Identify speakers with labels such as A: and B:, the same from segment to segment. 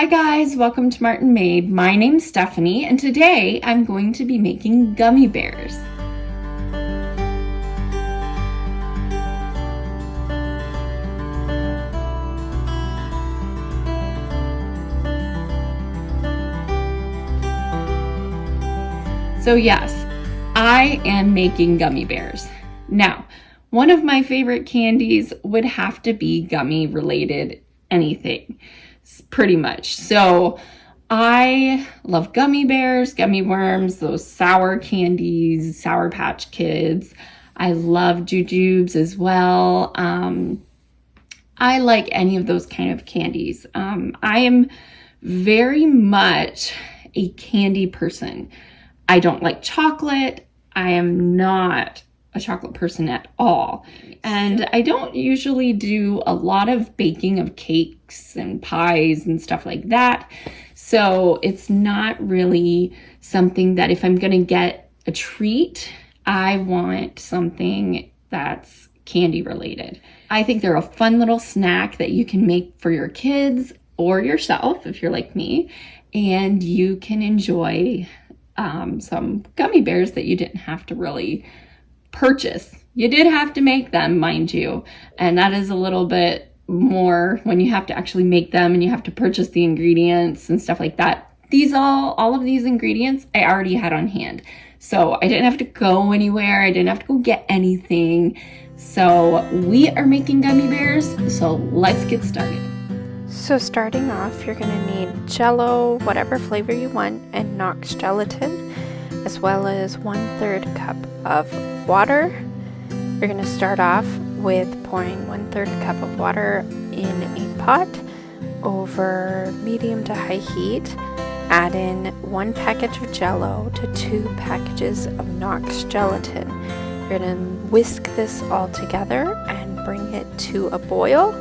A: Hi guys, welcome to Martinmade. My name's Stephanie and today I'm going to be making gummy bears. So yes, I am making gummy bears. Now, one of my favorite candies would have to be gummy related anything, pretty much. So I love gummy bears, gummy worms, those sour candies, Sour Patch Kids. I love jujubes as well. I like any of those kind of candies. I am very much a candy person. I don't like chocolate. I am not a chocolate person at all. And I don't usually do a lot of baking of cakes and pies and stuff like that. So it's not really something that if I'm going to get a treat, I want something that's candy related. I think they're a fun little snack that you can make for your kids or yourself if you're like me, and you can enjoy some gummy bears that you didn't have to really purchase. You did have to make them, mind you, and that is a little bit more when you have to actually make them and you have to purchase the ingredients and stuff like that. All of these ingredients I already had on hand, so I didn't have to go anywhere. I didn't have to go get anything. So we are making gummy bears, so let's get started.
B: So starting off, you're going to need Jello, whatever flavor you want, and Knox gelatin, as well as 1/3 cup of water. You're going to start off with pouring 1/3 cup of water in a pot over medium to high heat. Add in 1 package of Jello to 2 packages of Knox gelatin. You're going to whisk this all together and bring it to a boil.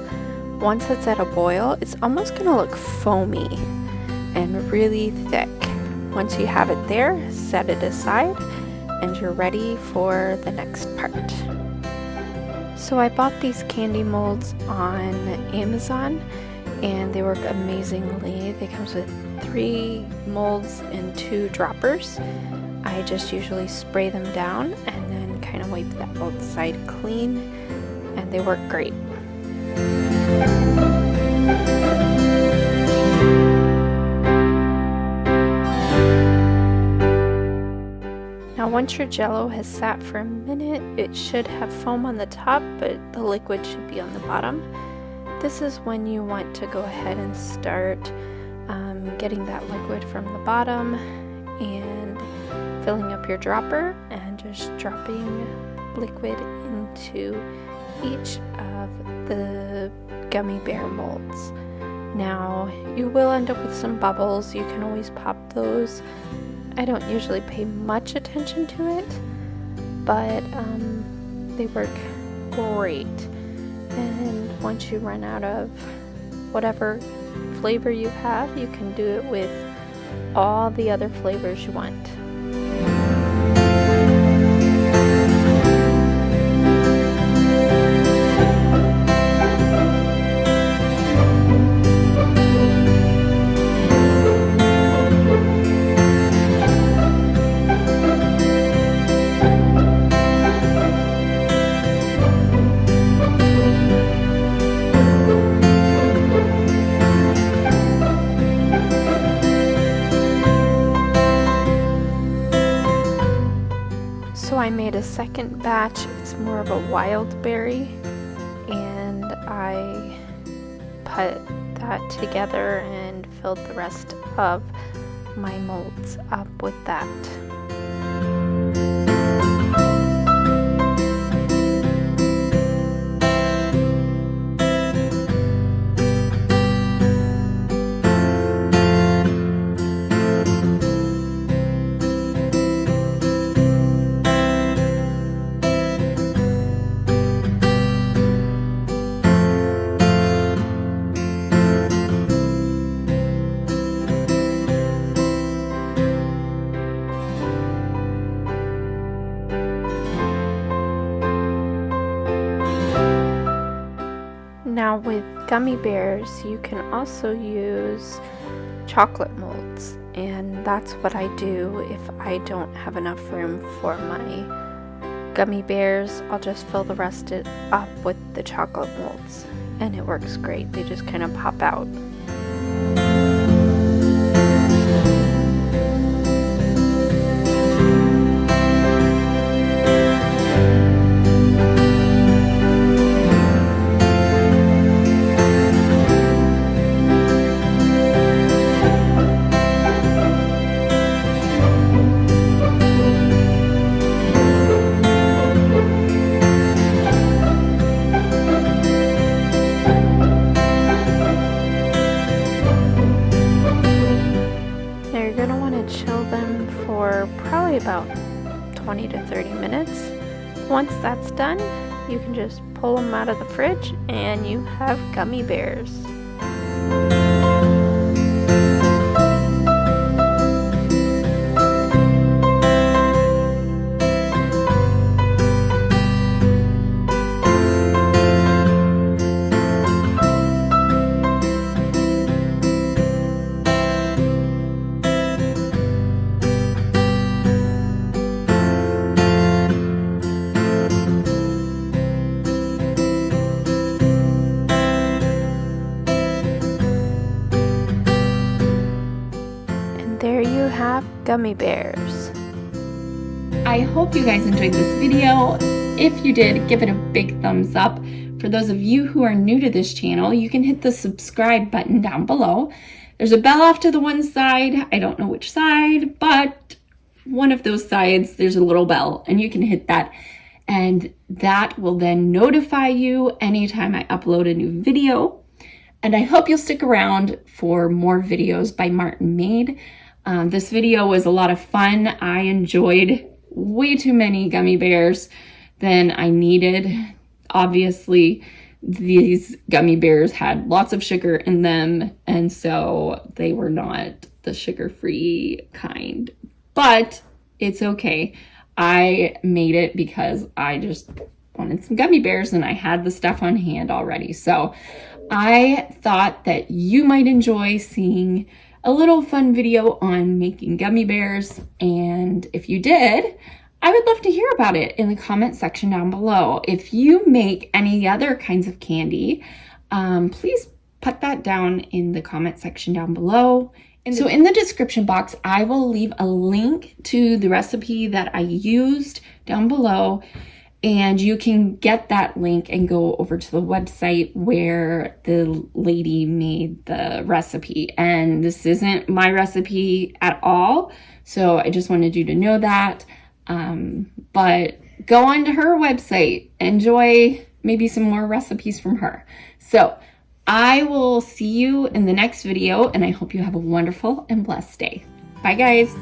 B: Once it's at a boil, it's almost going to look foamy and really thick. Once you have it there, set it aside and you're ready for the next part. So I bought these candy molds on Amazon and they work amazingly. They come with 3 molds and 2 droppers. I just usually spray them down and then kind of wipe that outside clean, and they work great. Now once your Jello has sat for a minute, it should have foam on the top, but the liquid should be on the bottom. This is when you want to go ahead and start getting that liquid from the bottom and filling up your dropper and just dropping liquid into each of the gummy bear molds. Now you will end up with some bubbles. You can always pop those. I don't usually pay much attention to it, but they work great. And once you run out of whatever flavor you have, you can do it with all the other flavors you want. So I made a second batch. It's more of a wild berry, and I put that together and filled the rest of my molds up with that. Now with gummy bears, you can also use chocolate molds, and that's what I do if I don't have enough room for my gummy bears. I'll just fill the rest up with the chocolate molds, and it works great. They just kind of pop out. Chill them for probably about 20 to 30 minutes. Once that's done, you can just pull them out of the fridge and you have gummy bears. There you have gummy bears.
A: I hope you guys enjoyed this video. If you did, give it a big thumbs up. For those of you who are new to this channel, you can hit the subscribe button down below. There's a bell off to the one side. I don't know which side, but one of those sides, there's a little bell, and you can hit that. And that will then notify you anytime I upload a new video. And I hope you'll stick around for more videos by Martinmade. This video was a lot of fun. I enjoyed way too many gummy bears than I needed. Obviously, these gummy bears had lots of sugar in them, and so they were not the sugar-free kind. But it's okay. I made it because I just wanted some gummy bears and I had the stuff on hand already. So I thought that you might enjoy seeing a little fun video on making gummy bears, and if you did, I would love to hear about it in the comment section down below. If you make any other kinds of candy, please put that down in the comment section down below. So in the description box, I will leave a link to the recipe that I used down below, and you can get that link and go over to the website where the lady made the recipe. And this isn't my recipe at all, so I just wanted you to know that. But go on to her website, enjoy maybe some more recipes from her. So I will see you in the next video, and I hope you have a wonderful and blessed day. Bye, guys.